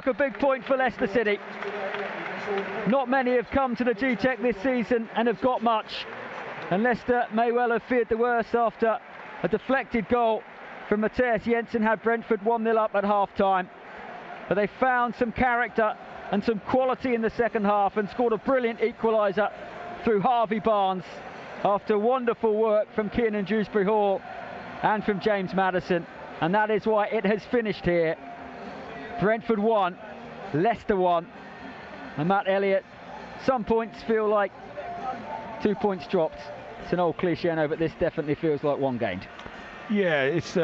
A big point for Leicester City. Not many have come to the G-Tech this season and have got much. And Leicester may well have feared the worst after a deflected goal from Matthias Jensen had Brentford 1-0 up at half-time. But they found some character and some quality in the second half and scored a brilliant equaliser through Harvey Barnes after wonderful work from Kiernan Dewsbury Hall and from James Maddison. And that is why it has finished here. Brentford 1, Leicester 1. And Matt Elliott, some points feel like 2 points dropped. It's an old cliche, I know, but this definitely feels like one gained. Yeah, it's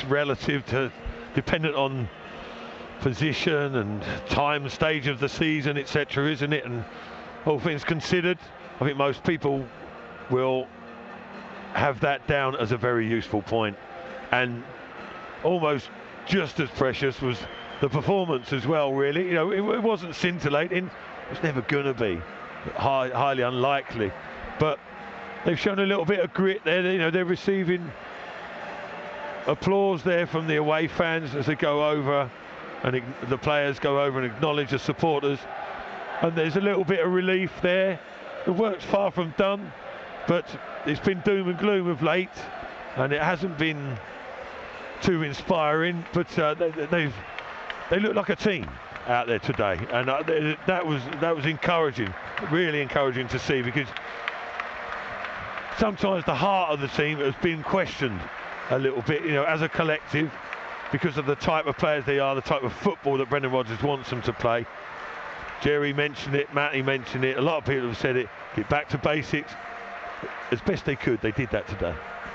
relative to, dependent on position and time, stage of the season, etc., isn't it? And all things considered, I think most people will have that down as a very useful point. And almost just as precious was the performance as well, really. You know, it wasn't scintillating. It was never going to be. Highly unlikely. But they've shown a little bit of grit there. You know, they're receiving applause there from the away fans as they go over, and the players go over and acknowledge the supporters. And there's a little bit of relief there. The work's far from done, but it's been doom and gloom of late, and it hasn't been too inspiring. But they look like a team out there today, and that was encouraging, really encouraging to see, because sometimes the heart of the team has been questioned a little bit, you know, as a collective, because of the type of players they are, the type of football that Brendan Rodgers wants them to play. Jerry mentioned it, Matty mentioned it, a lot of people have said it, get back to basics. As best they could, they did that today.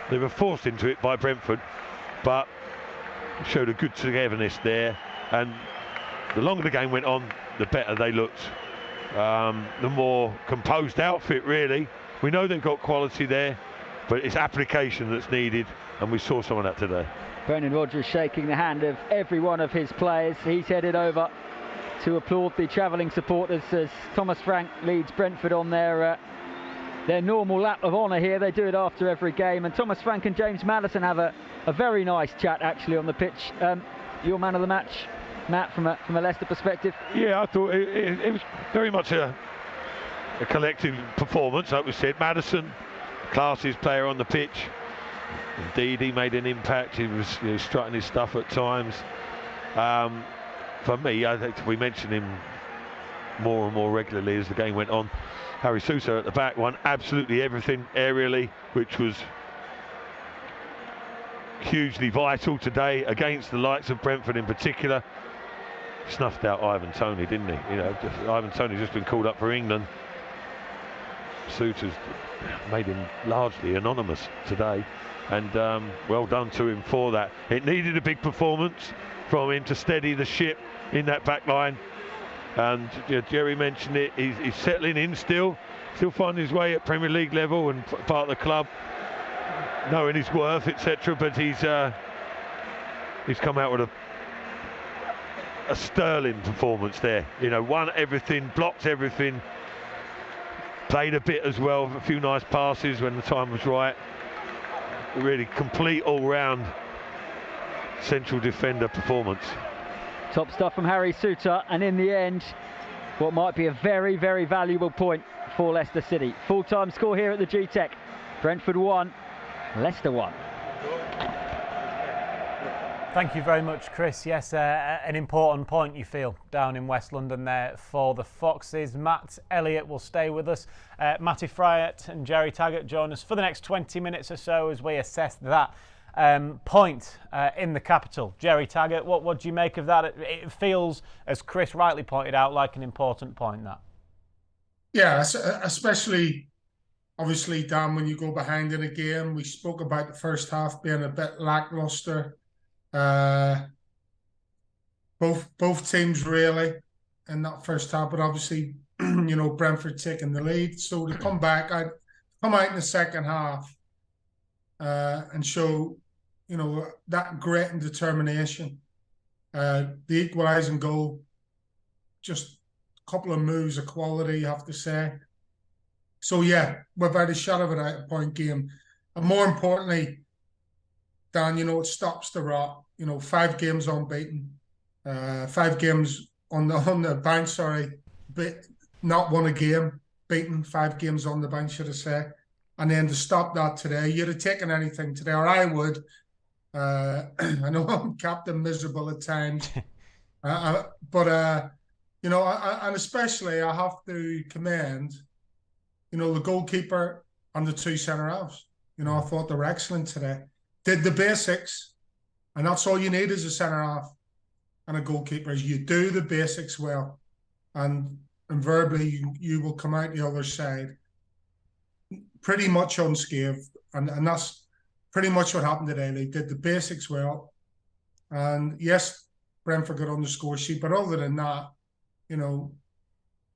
They were forced into it by Brentford, but showed a good togetherness there, and the longer the game went on, the better they looked. The more composed outfit, really. We know they've got quality there, but it's application that's needed, and we saw some of that today. Brendan Rodgers shaking the hand of every one of his players. He's headed over to applaud the travelling supporters as Thomas Frank leads Brentford on their normal lap of honour here. They do it after every game, and Thomas Frank and James Maddison have a very nice chat actually on the pitch. Your man of the match, Matt, from a Leicester perspective? Yeah, I thought it was very much a collective performance, like we said. Maddison, classiest player on the pitch. Indeed, he made an impact. He was, you know, strutting his stuff at times. For me, I think we mentioned him more and more regularly as the game went on. Harry Sousa at the back won absolutely everything aerially, which was hugely vital today against the likes of Brentford in particular. Snuffed out Ivan Toney, didn't he? You know, Ivan Toney's just been called up for England. Sousa's made him largely anonymous today, and well done to him for that. It needed a big performance from him to steady the ship in that back line, and Jerry mentioned it, he's settling in still finding his way at Premier League level and part of the club, knowing his worth, etc. But he's come out with a sterling performance there. You know, won everything, blocked everything, played a bit as well, a few nice passes when the time was right. Really complete all-round central defender performance. Top stuff from Harry Sousa, and in the end, what might be a very, very valuable point for Leicester City. Full-time score here at the G-Tech. Brentford 1, Leicester 1. Thank you very much, Chris. Yes, an important point, you feel, down in West London there for the Foxes. Matt Elliott will stay with us. Matty Fryatt and Jerry Taggart join us for the next 20 minutes or so as we assess that point in the capital. Jerry Taggart, what do you make of that? It feels, as Chris rightly pointed out, like an important point, that. Yeah, especially, obviously, Dan, when you go behind in a game. We spoke about the first half being a bit lacklustre. Both teams really in that first half, but obviously, you know, Brentford taking the lead. So to come out in the second half and show, you know, that grit and determination. The equalising goal, just a couple of moves of quality, you have to say. So yeah, we've had a shot of it out of point game, and more importantly, Dan, you know, it stops the rot. You know, 5 games unbeaten. 5 games on the bench. Sorry, but not won a game, beaten 5 games on the bench, should I say? And then to stop that today, you'd have taken anything today, or I would. I know I'm Captain Miserable at times, but you know, and especially I have to commend, you know, the goalkeeper and the 2 centre halves. You know, I thought they were excellent today. Did the basics, and that's all you need as a centre half and a goalkeeper. Is you do the basics well, and invariably you will come out the other side pretty much unscathed, and that's pretty much what happened today. They did the basics well, and yes, Brentford got on the score sheet, but other than that, you know,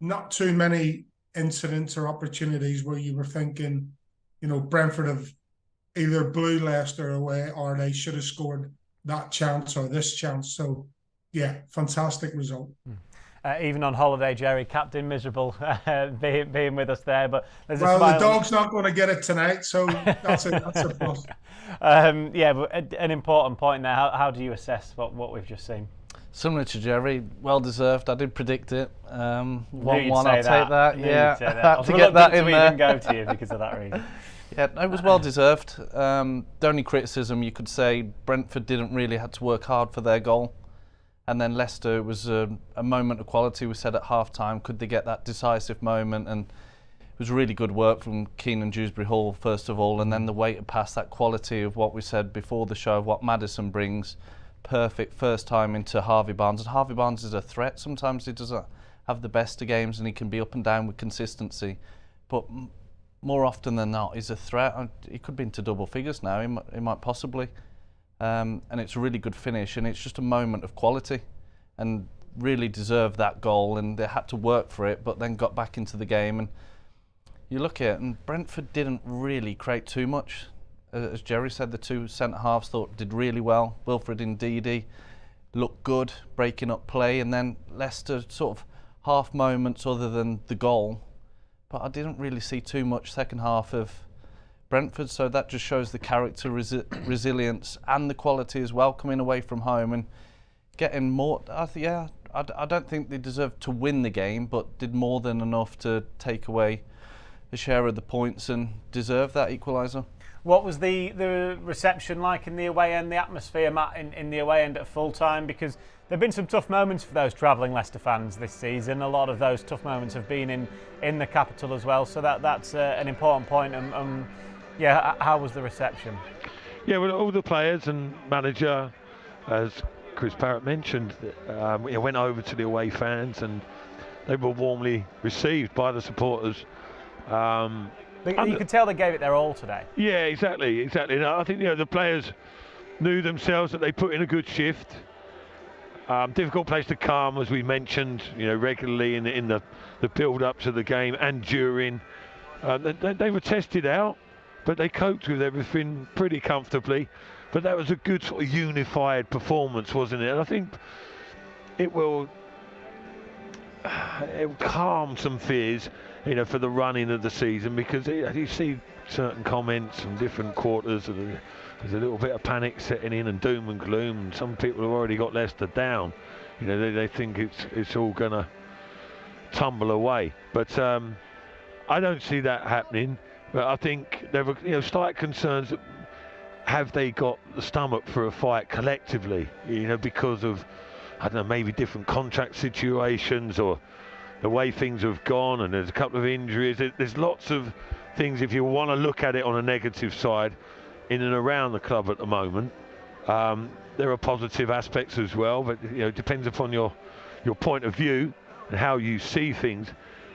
not too many incidents or opportunities where you were thinking, you know, Brentford have either blew Leicester away or they should have scored that chance or this chance. So, yeah, fantastic result. Even on holiday, Jerry, Captain Miserable, being with us there. But there's well, a smile. The dog's not going to get it tonight, so that's a plus. Yeah, but an important point there. How do you assess what we've just seen? Similar to Jerry, well deserved. I did predict it. 1-1, I'll take that. Yeah, I had to get that in there. Even go to you because of that reason. Yeah, it was well deserved. The only criticism you could say, Brentford didn't really have to work hard for their goal. And then Leicester was a moment of quality. We said at half-time, could they get that decisive moment? And it was really good work from Keane and Dewsbury Hall, first of all, and then the way to pass that quality of what we said before the show, what Maddison brings. Perfect first time into Harvey Barnes. And Harvey Barnes is a threat. Sometimes he doesn't have the best of games and he can be up and down with consistency. But more often than not, he's a threat. He could be into double figures now. He might possibly. And it's a really good finish, and it's just a moment of quality, and really deserved that goal. And they had to work for it, but then got back into the game. And you look at it, and Brentford didn't really create too much. As Jerry said, the 2 centre halves did really well. Wilfred Ndidi looked good, breaking up play, and then Leicester sort of half moments other than the goal. But I didn't really see too much second half of Brentford, so that just shows the character, resilience, and the quality as well, coming away from home and getting more. I don't think they deserved to win the game, but did more than enough to take away a share of the points and deserve that equaliser. What was the reception like in the away end, the atmosphere, Matt, in the away end at full time? Because there have been some tough moments for those travelling Leicester fans this season. A lot of those tough moments have been in the capital as well, so that's an important point. Yeah, how was the reception? Yeah, well, all the players and manager, as Chris Parrott mentioned, went over to the away fans and they were warmly received by the supporters. You could tell they gave it their all today. Yeah, exactly. And I think the players knew themselves that they put in a good shift. Difficult place to come, as we mentioned, regularly in the build-up to the game and during. They were tested out, but they coped with everything pretty comfortably. But that was a good sort of unified performance, wasn't it? And I think it will calm some fears, for the running of the season, because you see certain comments from different quarters, and there's a little bit of panic setting in and doom and gloom. And some people have already got Leicester down. They think it's all gonna tumble away. But I don't see that happening. But I think there were slight concerns that have they got the stomach for a fight collectively, because of, I don't know, maybe different contract situations or the way things have gone, and there's a couple of injuries. There's lots of things, if you want to look at it on a negative side, in and around the club at the moment. There are positive aspects as well, but it depends upon your point of view and how you see things.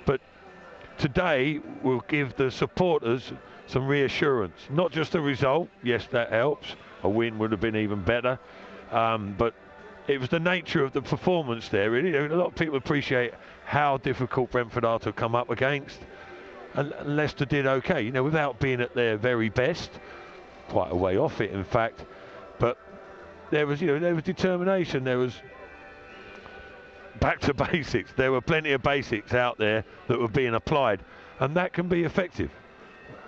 But today will give the supporters some reassurance, not just a result. Yes, that helps. A win would have been even better, but it was the nature of the performance there, really. A lot of people appreciate how difficult Brentford are to come up against, and Leicester did okay, without being at their very best, quite a way off it, in fact. But there was determination. There was back to basics. There were plenty of basics out there that were being applied, and that can be effective,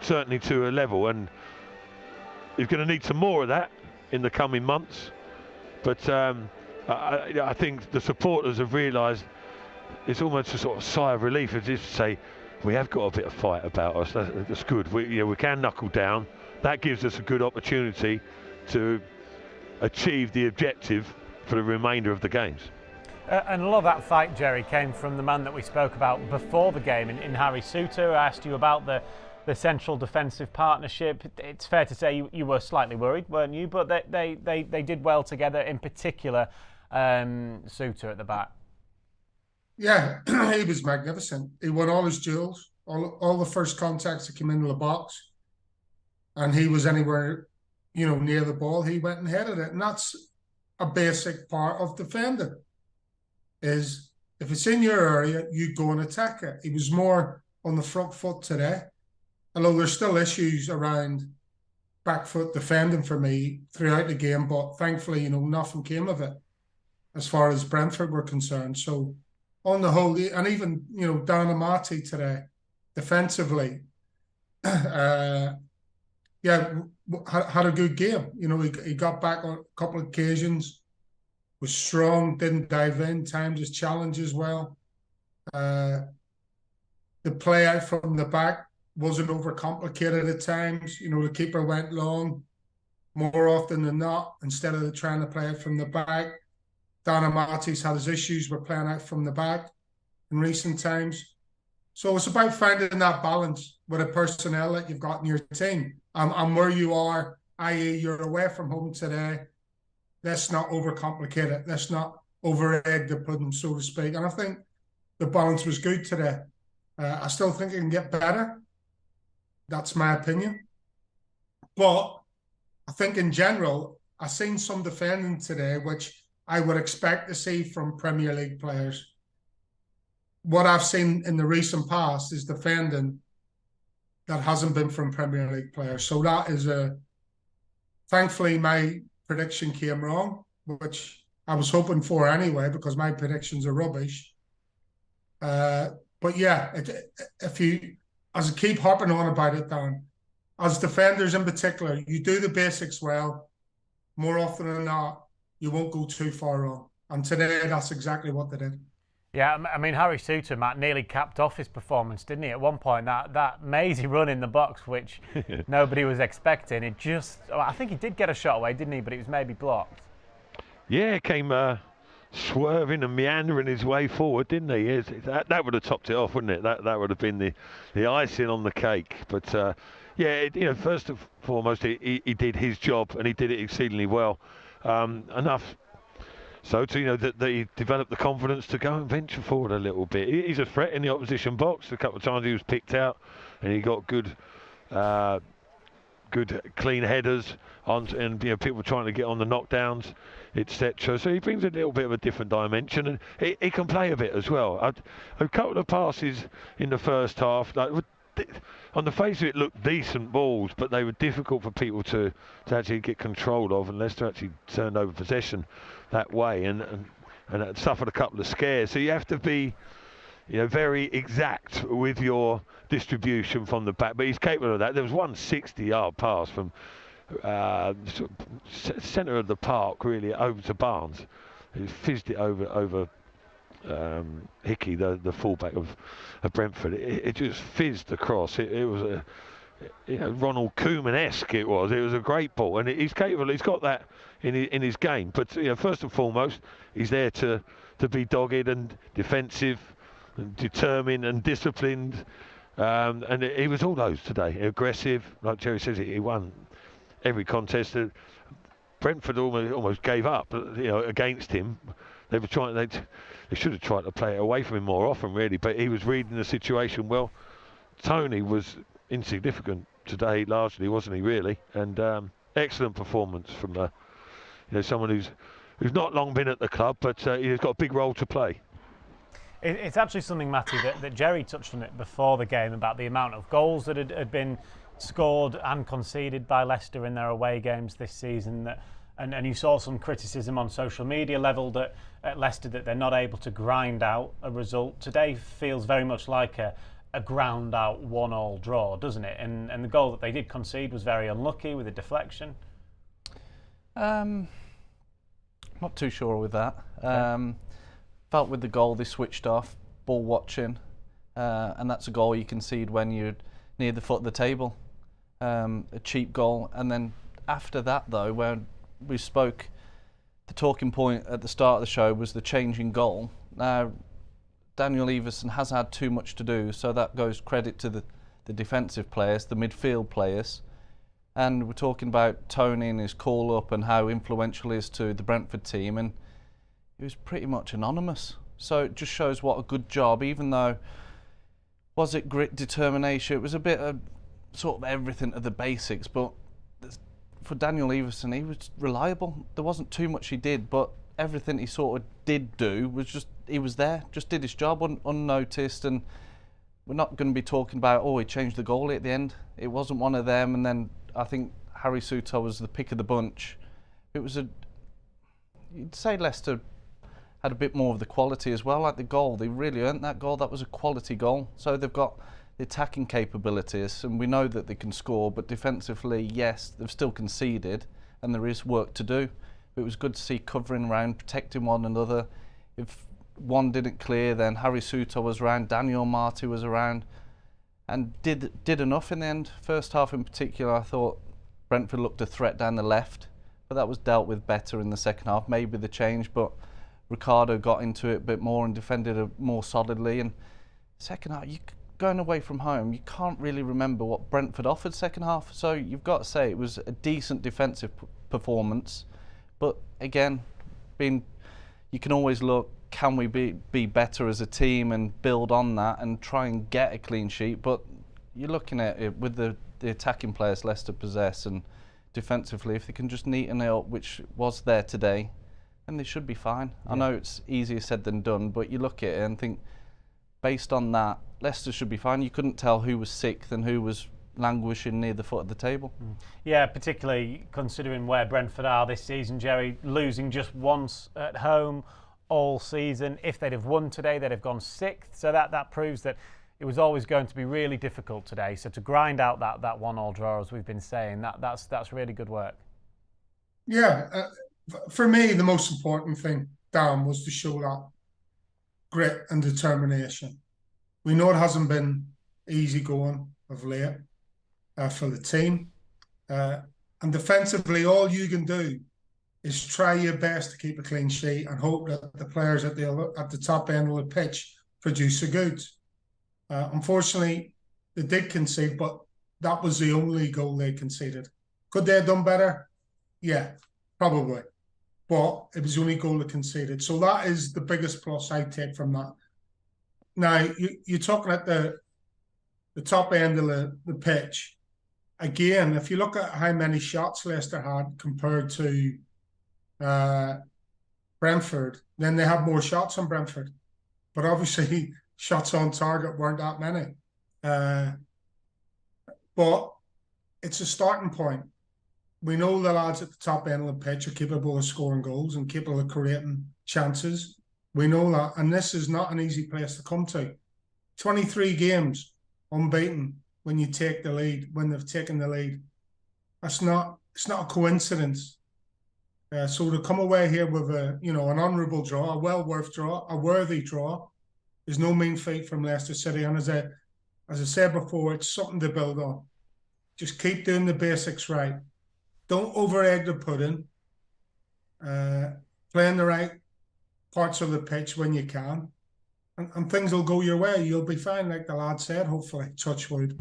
certainly to a level. And you're going to need some more of that in the coming months. But I think the supporters have realised it's almost a sort of sigh of relief, as if to say, we have got a bit of fight about us. That's good. We can knuckle down. That gives us a good opportunity to achieve the objective for the remainder of the games. And a lot of that fight, Jerry, came from the man that we spoke about before the game in Harry Souttar. I asked you about the central defensive partnership. It's fair to say you were slightly worried, weren't you? But they did well together, in particular Souttar at the back. Yeah, he was magnificent. He won all his duels, all the first contacts that came into the box, and he was anywhere, near the ball, he went and headed it. And that's a basic part of defending, is if it's in your area, you go and attack it. He was more on the front foot today, although there's still issues around back foot defending for me throughout the game, but thankfully, nothing came of it as far as Brentford were concerned. So on the whole, and even, Dan Amati today, defensively, had a good game. He got back on a couple of occasions, was strong, didn't dive in, timed his challenge as well. The play out from the back wasn't overcomplicated at times. The keeper went long more often than not, instead of trying to play it from the back. Dan Amati's had his issues with playing out from the back in recent times. So it's about finding that balance with the personnel that you've got in your team. And where you are, i.e. you're away from home today, let's not overcomplicate it. Let's not over-egg the pudding, so to speak. And I think the balance was good today. I still think it can get better. That's my opinion. But I think in general, I've seen some defending today, which I would expect to see from Premier League players. What I've seen in the recent past is defending that hasn't been from Premier League players. So that is thankfully my prediction came wrong, which I was hoping for anyway, because my predictions are rubbish. But yeah, as I keep harping on about it, Dan, as defenders in particular, you do the basics well, more often than not, you won't go too far wrong. And today, that's exactly what they did. Yeah, I mean, Harry Souttar, Matt, nearly capped off his performance, didn't he? At one point, that mazy run in the box, which nobody was expecting, I think he did get a shot away, didn't he? But it was maybe blocked. Yeah, came swerving and meandering his way forward, didn't he? That would have topped it off, wouldn't it? That would have been the icing on the cake. But first and foremost, he did his job, and he did it exceedingly well. Enough so to that he developed the confidence to go and venture forward a little bit. He's a threat in the opposition box. A couple of times he was picked out, and he got good clean headers on, and people trying to get on the knockdowns, etc. So he brings a little bit of a different dimension, and he can play a bit as well. A couple of passes in the first half, on the face of it, looked decent balls, but they were difficult for people to actually get control of, and Leicester actually turned over possession that way, and suffered a couple of scares. So you have to be very exact with your distribution from the back, but he's capable of that. There was one 60-yard pass from centre of the park, really, over to Barnes. He fizzed it over Hickey, the fullback of Brentford. It just fizzed across. It was a Ronald Koeman-esque. It was a great ball, and he's capable. He's got that in his game. But first and foremost, he's there to be dogged and defensive, and determined and disciplined. And he was all those today. Aggressive, like Jerry says, he won every contest. Brentford almost gave up, against him. They were trying. They should have tried to play it away from him more often, really. But he was reading the situation well. Tony was insignificant today, largely, wasn't he? Really, and excellent performance from someone who's not long been at the club, but he's got a big role to play. It's actually something, Matty, that Jerry touched on it before the game about the amount of goals that had been scored and conceded by Leicester in their away games this season. And you saw some criticism on social media levelled at Leicester that they're not able to grind out a result. Today feels very much like a ground out 1-1 draw, doesn't it? And the goal that they did concede was very unlucky with a deflection. Not too sure with that. Felt with the goal they switched off, ball watching, and that's a goal you concede when you're near the foot of the table. A cheap goal, and then after that though, when we spoke, the talking point at the start of the show was the change in goal. Now, Daniel Everson has had too much to do, so that goes credit to the defensive players, the midfield players. And we're talking about Tony and his call-up and how influential he is to the Brentford team, and he was pretty much anonymous. So it just shows what a good job, even though, was it grit, determination? It was a bit of sort of everything to the basics, but for Daniel Everson, he was reliable. There wasn't too much he did, but everything he sort of did do was just, he was there, just did his job unnoticed. And we're not going to be talking about, oh, he changed the goalie at the end. It wasn't one of them. And then I think Harry Souttar was the pick of the bunch. It was you'd say Leicester had a bit more of the quality as well, like the goal. They really earned that goal. That was a quality goal. So they've got the attacking capabilities, and we know that they can score, but defensively, yes, they've still conceded, and there is work to do. It was good to see covering around, protecting one another. If one didn't clear, then Harry Souttar was around, Daniel Marty was around, and did enough in the end. First half in particular, I thought Brentford looked a threat down the left, but that was dealt with better in the second half. Maybe the change, but Ricardo got into it a bit more and defended it more solidly. And second half, going away from home, you can't really remember what Brentford offered second half. So you've got to say it was a decent defensive performance. But again, you can always look, can we be better as a team and build on that and try and get a clean sheet? But you're looking at it with the attacking players Leicester possess, and defensively, if they can just neaten it up, which was there today, then they should be fine. Yeah. I know it's easier said than done, but you look at it and think, based on that, Leicester should be fine. You couldn't tell who was sixth and who was languishing near the foot of the table. Yeah, particularly considering where Brentford are this season, Jerry, losing just once at home all season. If they'd have won today, they'd have gone sixth. So that proves that it was always going to be really difficult today. So to grind out that 1-1 draw, as we've been saying, that's really good work. Yeah, for me, the most important thing, Darren, was to show that grit and determination. We know it hasn't been easy going of late for the team. And defensively, all you can do is try your best to keep a clean sheet and hope that the players at the top end of the pitch produce the goods. Unfortunately, they did concede, but that was the only goal they conceded. Could they have done better? Yeah, probably. But it was the only goal they conceded. So that is the biggest plus I take from that. Now, you're talking at the top end of the pitch. Again, if you look at how many shots Leicester had compared to Brentford, then they have more shots on Brentford. But obviously, shots on target weren't that many. But it's a starting point. We know the lads at the top end of the pitch are capable of scoring goals and capable of creating chances. We know that. And this is not an easy place to come to. 23 games unbeaten when you take the lead, when they've taken the lead. It's not a coincidence. So to come away here with an honourable draw, a well-worth draw, a worthy draw, is no mean feat from Leicester City. And as I said before, it's something to build on. Just keep doing the basics right. Don't over-egg the pudding. Playing the right parts of the pitch when you can. And things will go your way. You'll be fine, like the lad said, hopefully. Touch wood.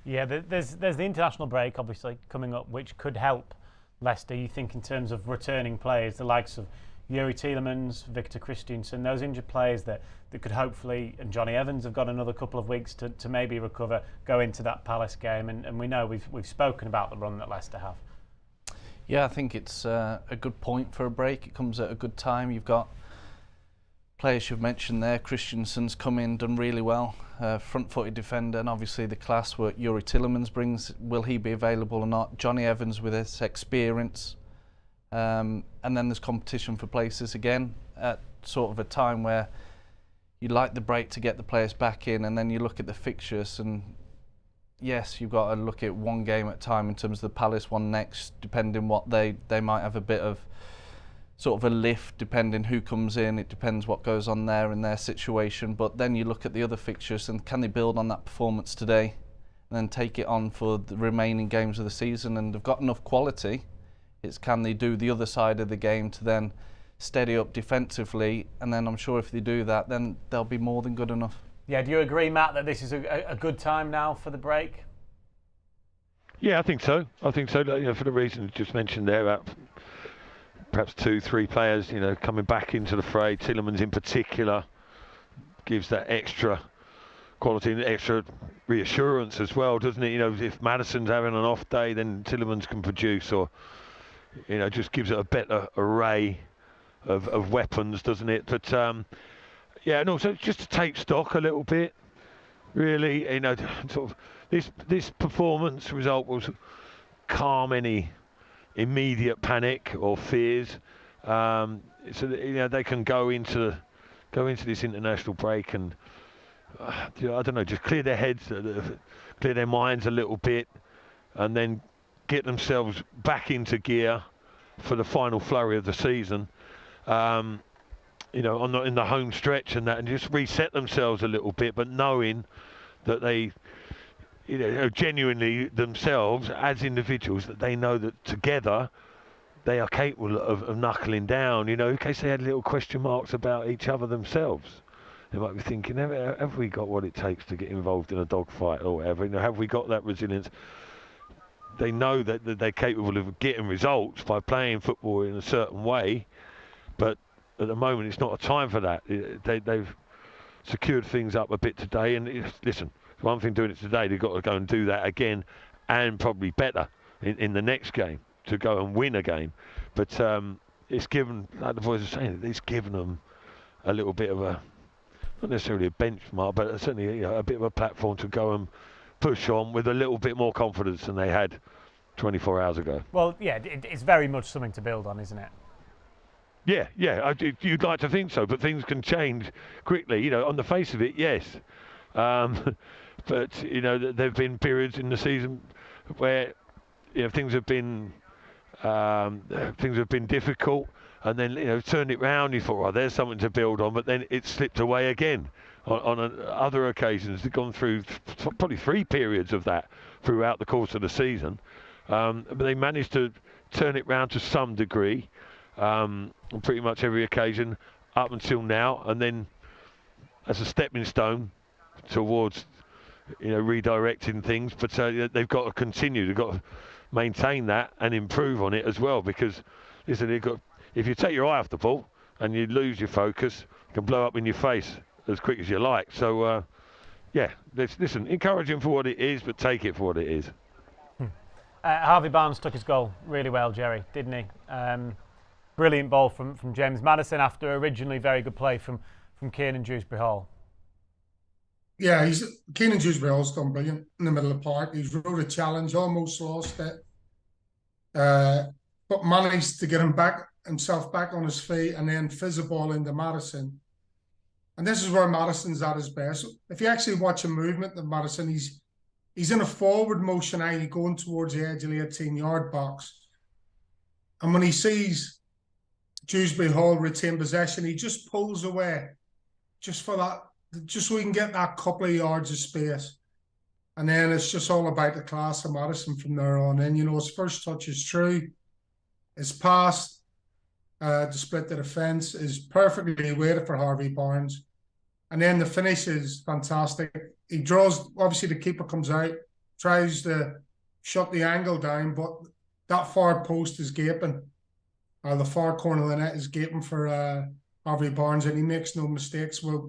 Yeah, there's the international break, obviously, coming up, which could help Leicester. You think in terms of returning players, the likes of Yuri Tielemans, Victor Christiansen, those injured players that could hopefully, and Johnny Evans have got another couple of weeks to maybe recover, go into that Palace game. And we know we've spoken about the run that Leicester have. Yeah, I think it's a good point for a break. It comes at a good time. You've got players you've mentioned there. Christiansen's come in, done really well. Front-footed defender, and obviously the class what Yuri Tielemans brings. Will he be available or not? Johnny Evans with his experience. And then there's competition for places again at sort of a time where you like the break to get the players back in, and then you look at the fixtures and yes, you've got to look at one game at a time in terms of the Palace one next, depending what they might have a bit of sort of a lift, depending who comes in. It depends what goes on there in their situation. But then you look at the other fixtures and can they build on that performance today and then take it on for the remaining games of the season? And they've got enough quality. It's can they do the other side of the game to then steady up defensively, and then I'm sure if they do that, then they'll be more than good enough. Yeah, do you agree, Matt, that this is a good time now for the break? Yeah, I think so. For the reasons just mentioned there, about perhaps 2-3 players, coming back into the fray. Tielemans in particular gives that extra quality and extra reassurance as well, doesn't it? If Maddison's having an off day, then Tielemans can produce, or just gives it a better array of weapons, doesn't it? But yeah, and also just to take stock a little bit, really, sort of this performance result will calm any immediate panic or fears, so that they can go into this international break and I don't know, just clear their heads, clear their minds a little bit, and then get themselves back into gear for the final flurry of the season. In the home stretch and that, and just reset themselves a little bit, but knowing that they, genuinely themselves as individuals, that they know that together they are capable of knuckling down. In case they had little question marks about each other themselves, they might be thinking, have we got what it takes to get involved in a dogfight or whatever? Have we got that resilience? They know that they're capable of getting results by playing football in a certain way, but at the moment it's not a time for that. They've secured things up a bit today, and listen, it's one thing doing it today, they've got to go and do that again, and probably better in the next game to go and win a game. But it's given, like the boys are saying, it's given them a little bit of a, not necessarily a benchmark, but certainly a bit of a platform to go and push on with a little bit more confidence than they had 24 hours ago. Well, yeah, it's very much something to build on, isn't it? Yeah, you'd like to think so, but things can change quickly. On the face of it, yes. But there have been periods in the season where things have been difficult, and then turned it round. You thought, there's something to build on, but then it slipped away again. On other occasions, they've gone through probably 3 periods of that throughout the course of the season, but they managed to turn it round to some degree. On pretty much every occasion up until now, and then as a stepping stone towards redirecting things. But they've got to continue, they've got to maintain that and improve on it as well, because listen, if you take your eye off the ball and you lose your focus, it can blow up in your face as quick as you like. So listen, encourage him for what it is, but take it for what it is. Harvey Barnes took his goal really well, Jerry, didn't he? Brilliant ball from James Maddison after originally very good play from Kiernan Dewsbury Hall. Yeah, Kiernan Dewsbury Hall's done brilliant in the middle of the park. He's rode a challenge, almost lost it, but managed to get himself back on his feet, and then fizz a ball into Maddison. And this is where Maddison's at his best. If you actually watch a movement of Maddison, he's in a forward motion, going towards the edge of the 18-yard box. And when he sees Dewsbury Hall retain possession, he just pulls away just for that, just so we can get that couple of yards of space. And then it's just all about the class of Maddison from there on in. His first touch is true. His pass to split the defence is perfectly weighted for Harvey Barnes. And then the finish is fantastic. He draws, obviously the keeper comes out, tries to shut the angle down, but that far post is gaping. The far corner of the net is gaping for Harvey Barnes, and he makes no mistakes with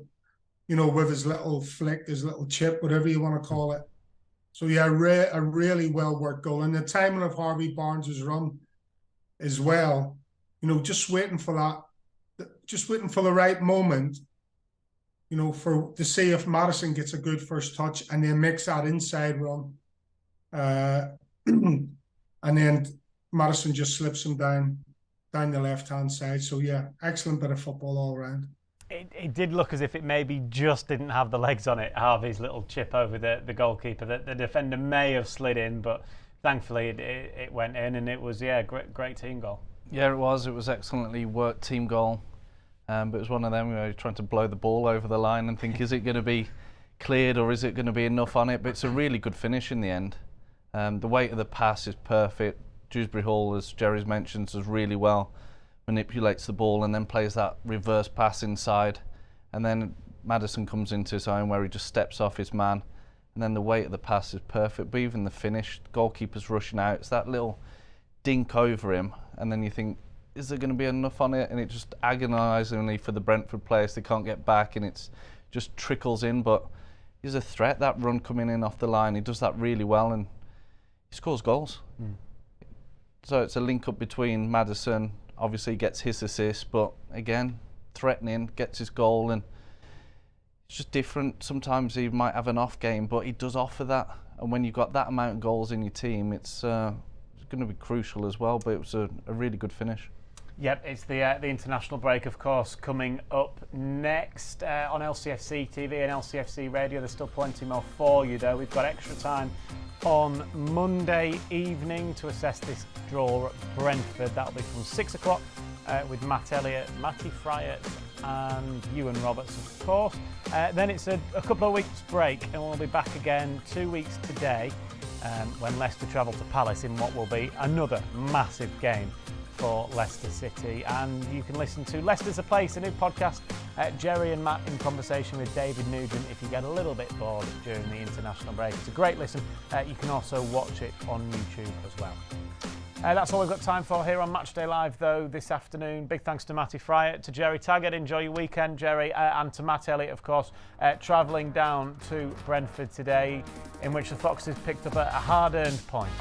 his little flick, his little chip, whatever you want to call it. So yeah, a really well worked goal. And the timing of Harvey Barnes' run as well, just waiting for the right moment, to see if Maddison gets a good first touch and then makes that inside run. And then Maddison just slips him down the left-hand side. So yeah, excellent bit of football all around. It did look as if it maybe just didn't have the legs on it, Harvey's little chip over the goalkeeper. That the defender may have slid in, but thankfully it went in, and it was, great team goal. Yeah, it was. It was excellently worked team goal. But it was one of them where you're trying to blow the ball over the line and think, is it going to be cleared or is it going to be enough on it? But it's a really good finish in the end. The weight of the pass is perfect. Dewsbury Hall, as Jerry's mentioned, does really well. Manipulates the ball and then plays that reverse pass inside, and then Maddison comes into his own where he just steps off his man, and then the weight of the pass is perfect. But even the finish, goalkeeper's rushing out, it's that little dink over him, and then you think, is there going to be enough on it? And it just agonisingly for the Brentford players, they can't get back, and it's just trickles in. But he's a threat, that run coming in off the line. He does that really well, and he scores goals. So it's a link up between Maddison, obviously gets his assist, but again, threatening, gets his goal, and it's just different. Sometimes he might have an off game, but he does offer that. And when you've got that amount of goals in your team, it's going to be crucial as well. But it was a really good finish. Yep, it's the international break, of course, coming up next on LCFC TV and LCFC Radio. There's still plenty more for you, though. We've got extra time on Monday evening to assess this draw at Brentford. That'll be from 6 o'clock with Matt Elliott, Matty Fryatt and Ewan Roberts, of course. Then it's a couple of weeks break, and we'll be back again 2 weeks today when Leicester travel to Palace in what will be another massive game for Leicester City. And you can listen to Leicester's a Place, a new podcast, Jerry and Matt in conversation with David Nugent, if you get a little bit bored during the international break. It's a great listen. You can also watch it on YouTube as well. That's all we've got time for here on Matchday Live, though, this afternoon. Big thanks to Matty Fryatt, to Jerry Taggart. Enjoy your weekend, Jerry, and to Matt Elliott, of course, travelling down to Brentford today, in which the Foxes picked up a hard-earned point.